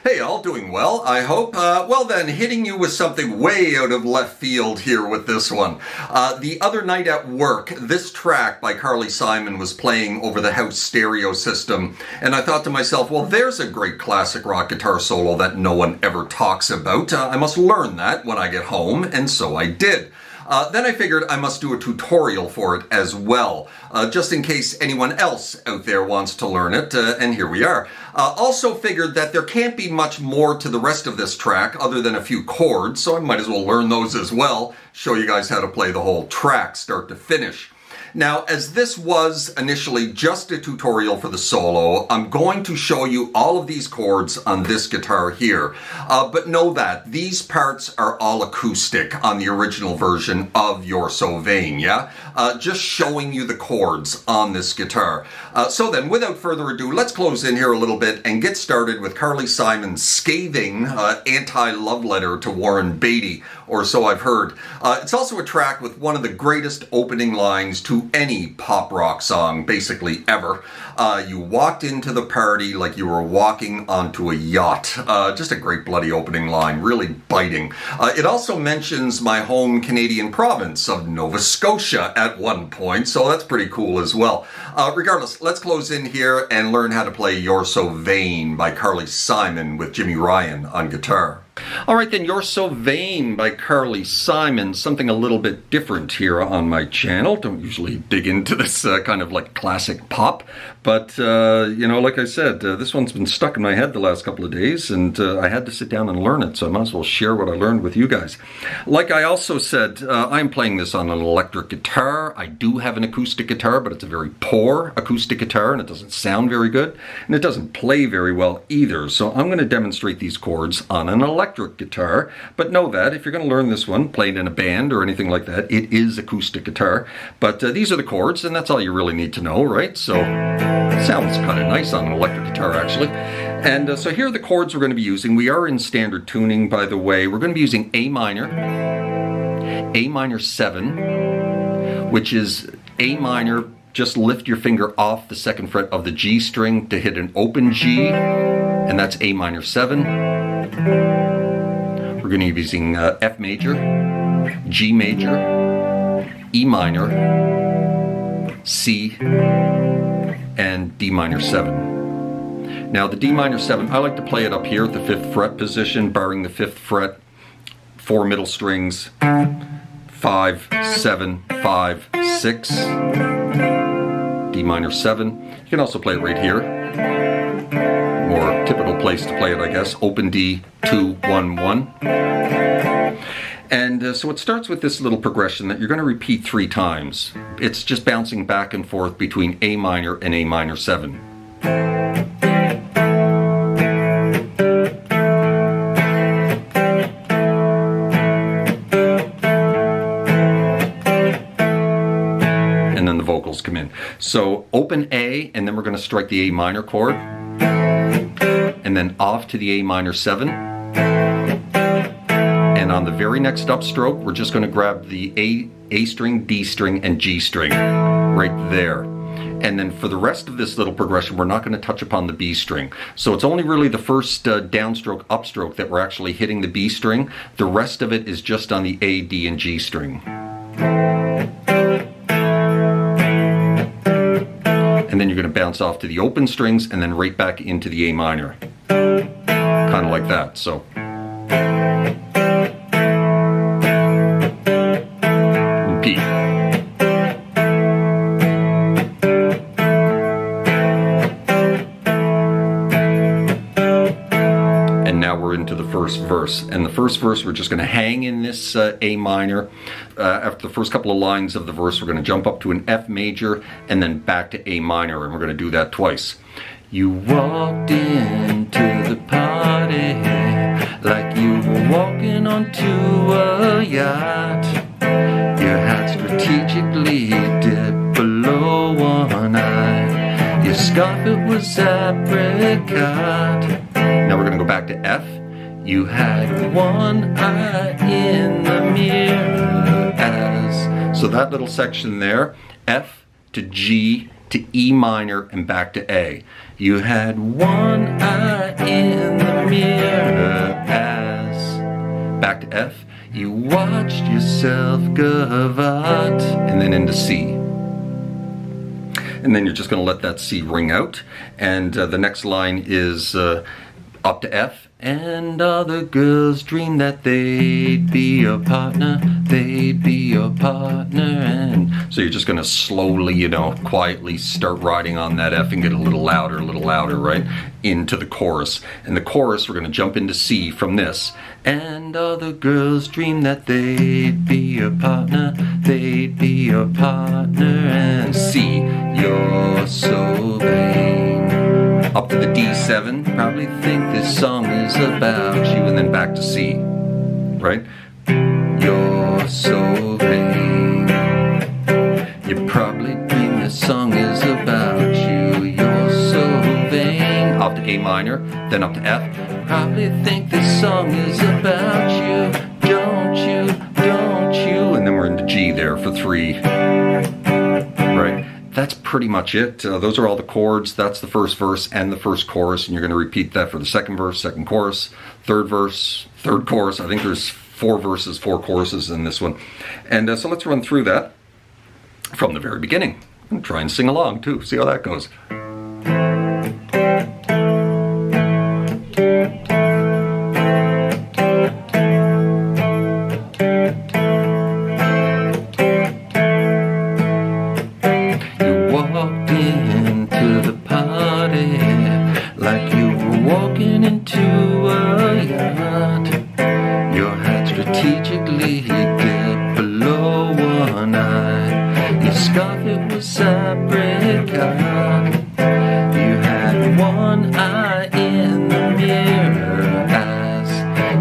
Hey, all doing well, I hope. Well then, hitting you with something way out of left field here with this one. The other night at work, this track by Carly Simon was playing over the house stereo system, and I thought to myself, well, there's a great classic rock guitar solo that no one ever talks about. I must learn that when I get home, and so I did. Then I figured I must do a tutorial for it as well, just in case anyone else out there wants to learn it, and here we are. Also figured that there can't be much more to the rest of this track other than a few chords, so I might as well learn those as well, show you guys how to play the whole track start to finish. Now, as this was initially just a tutorial for the solo, I'm going to show you all of these chords on this guitar here. But know that these parts are all acoustic on the original version of You're So Vain, yeah? Just showing you the chords on this guitar. So then, without further ado, let's close in here a little bit and get started with Carly Simon's scathing anti-love letter to Warren Beatty, or so I've heard. It's also a track with one of the greatest opening lines to any pop rock song, basically ever. You walked into the party like you were walking onto a yacht. Just a great bloody opening line, really biting. It also mentions my home Canadian province of Nova Scotia at one point, so that's pretty cool as well. Regardless, let's close in here and learn how to play You're So Vain by Carly Simon with Jimmy Ryan on guitar. Alright then, You're So Vain by Carly Simon, something a little bit different here on my channel. Don't usually dig into this kind of like classic pop, but you know, like I said, this one's been stuck in my head the last couple of days, and I had to sit down and learn it, so I might as well share what I learned with you guys. Like I also said, I'm playing this on an electric guitar. I do have an acoustic guitar, but it's a very poor acoustic guitar, and it doesn't sound very good, and it doesn't play very well either, so I'm going to demonstrate these chords on an electric guitar, but know that if you're going to learn this one, playing in a band or anything like that, it is acoustic guitar. But these are the chords, and that's all you really need to know, right? So it sounds kind of nice on an electric guitar, actually. And so here are the chords we're going to be using. We are in standard tuning, by the way. We're going to be using A minor 7, which is A minor. Just lift your finger off the second fret of the G string to hit an open G, and that's A minor 7. We're going to be using F major, G major, E minor, C, and D minor 7. Now the D minor 7, I like to play it up here at the 5th fret position, barring the 5th fret, 4 middle strings, 5, 7, 5, 6, D minor 7. You can also play it right here. More typical place to play it, I guess. Open D, 2, 1, 1. And so it starts with this little progression that you're going to repeat 3 times. It's just bouncing back and forth between A minor and A minor 7. And then the vocals come in. So open A, and then we're going to strike the A minor chord, and then off to the A minor 7. And on the very next upstroke, we're just going to grab the A string, D string, and G string right there. And then for the rest of this little progression, we're not going to touch upon the B string. So it's only really the first downstroke, upstroke that we're actually hitting the B string. The rest of it is just on the A, D, and G string. And then you're going to bounce off to the open strings and then right back into the A minor. Kind of like that. So. Repeat. And now we're into the first verse. And the first verse, we're just going to hang in this A minor. After the first couple of lines of the verse, we're going to jump up to an F major and then back to A minor, and we're going to do that twice. You walked into the party like you were walking onto a yacht. Your hat strategically dipped below one eye. Your scarf, it was apricot. Now we're going to go back to F. You had one eye in the mirror as. So that little section there, F to G to E minor and back to A. You had one eye in the mirror to F. You watched yourself gavotte, and then into C. And then you're just going to let that C ring out. And the next line is up to F. And other girls dream that they'd be your partner, they'd be your partner. And so you're just going to slowly, you know, quietly start riding on that F and get a little louder, right, into the chorus. And the chorus, we're going to jump into C from this. And other girls dream that they'd be your partner, they'd be your partner. And C, you're so vain. Up to the D7, probably think this song is about you, and then back to C, right? You're so vain. You probably think this song is about you. You're so vain. Up to A minor, then up to F. Probably think this song is about you. Don't you, don't you? And then we're into G there for 3, right? That's pretty much it. Those are all the chords. That's the first verse and the first chorus, and you're going to repeat that for the second verse, second chorus, third verse, third chorus. I think there's 4 verses, 4 choruses in this one. And so let's run through that from the very beginning and try and sing along too. See how that goes. Walking into a yacht, your hat strategically dipped below one eye. Your scarf, it was apricot. You had one eye in the mirror as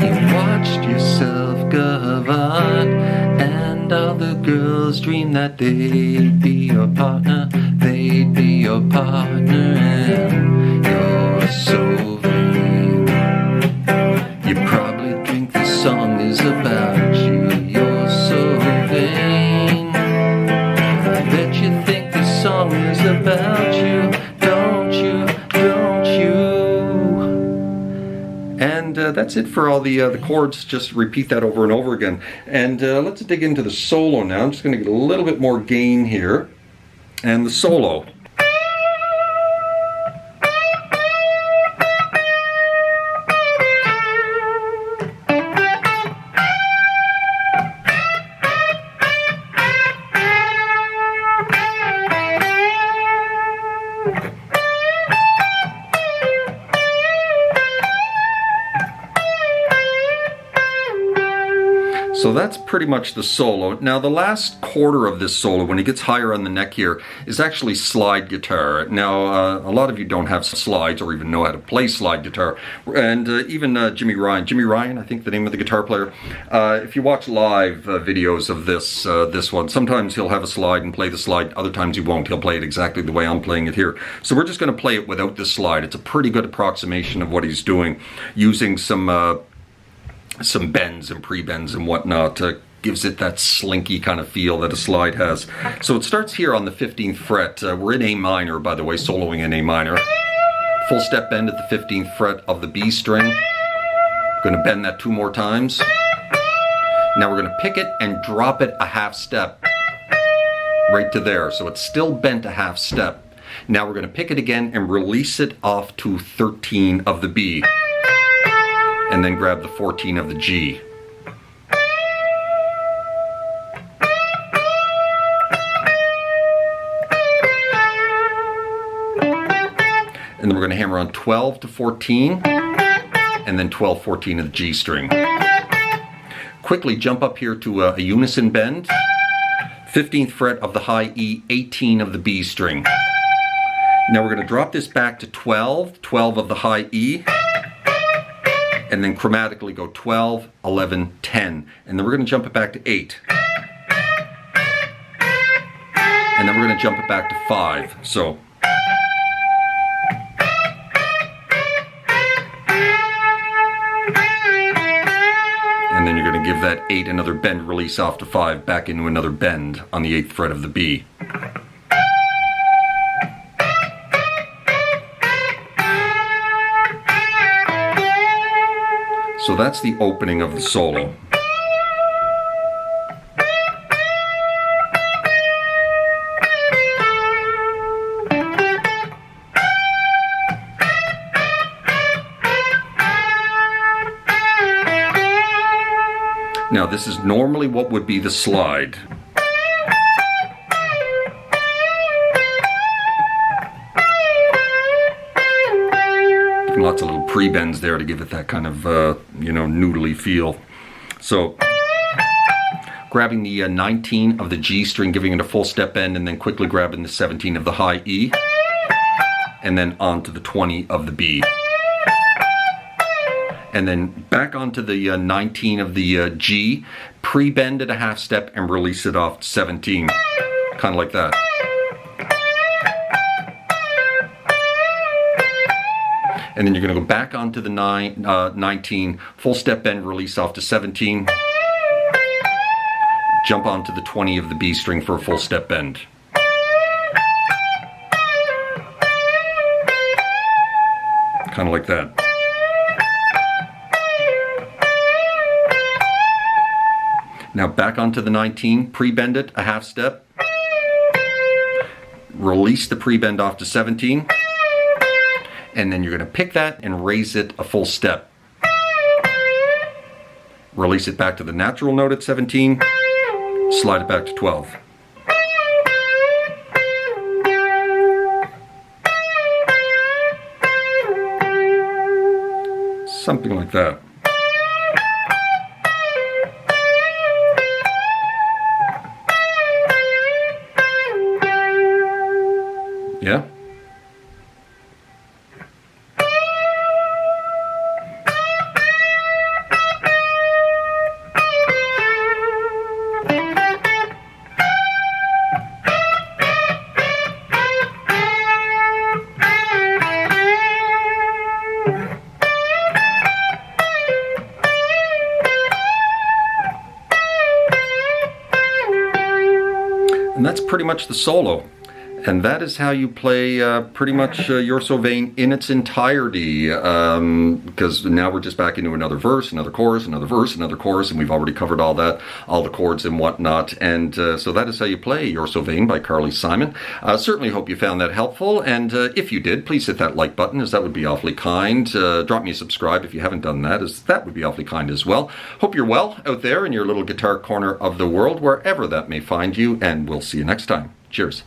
you watched yourself gavotte. And all the girls dream that they'd be your partner, they'd be your partner. And you're so vain. You probably think this song is about you. You're so vain. I bet you think this song is about you. Don't you, don't you? And that's it for all the chords. Just repeat that over and over again. And let's dig into the solo now. I'm just going to get a little bit more gain here. And the solo. So that's pretty much the solo. Now the last quarter of this solo, when it gets higher on the neck here, is actually slide guitar. Now a lot of you don't have slides or even know how to play slide guitar. And even Jimmy Ryan, I think the name of the guitar player, if you watch live videos of this one, sometimes he'll have a slide and play the slide, other times he won't. He'll play it exactly the way I'm playing it here. So we're just going to play it without the slide. It's a pretty good approximation of what he's doing, using some bends and pre-bends and whatnot. Gives it that slinky kind of feel that a slide has. So it starts here on the 15th fret. We're in A minor, by the way, soloing in A minor. Full step bend at the 15th fret of the B string. Going to bend that 2 more times. Now we're going to pick it and drop it a half step right to there. So it's still bent a half step. Now we're going to pick it again and release it off to 13 of the B. And then grab the 14 of the G. And then we're going to hammer on 12 to 14, and then 12, 14 of the G string. Quickly jump up here to a unison bend, 15th fret of the high E, 18 of the B string. Now we're going to drop this back to 12, 12 of the high E, and then chromatically go 12, 11, 10. And then we're going to jump it back to 8. And then we're going to jump it back to 5. So. And then you're going to give that 8 another bend release off to 5, back into another bend on the 8th fret of the B. So that's the opening of the solo. Now this is normally what would be the slide. Lots of little pre-bends there to give it that kind of, noodly feel. So, grabbing the 19 of the G string, giving it a full step bend, and then quickly grabbing the 17 of the high E, and then onto the 20 of the B. And then back onto the 19 of the G, pre-bend at a half step and release it off to 17, kind of like that. And then you're going to go back onto the 19, full step bend, release off to 17, jump onto the 20 of the B string for a full step bend. Kind of like that. Now back onto the 19, pre-bend it a half step, release the pre-bend off to 17, and then you're going to pick that and raise it a full step. Release it back to the natural note at 17, slide it back to 12. Something like that. Yeah? And that's pretty much the solo. And that is how you play pretty much You're So Vain in its entirety, because now we're just back into another verse, another chorus, another verse, another chorus, and we've already covered all that, all the chords and whatnot. And so that is how you play You're So Vain by Carly Simon. Certainly hope you found that helpful, and if you did, please hit that like button, as that would be awfully kind. Drop me a subscribe if you haven't done that, as that would be awfully kind as well. Hope you're well out there in your little guitar corner of the world, wherever that may find you, and we'll see you next time. Cheers.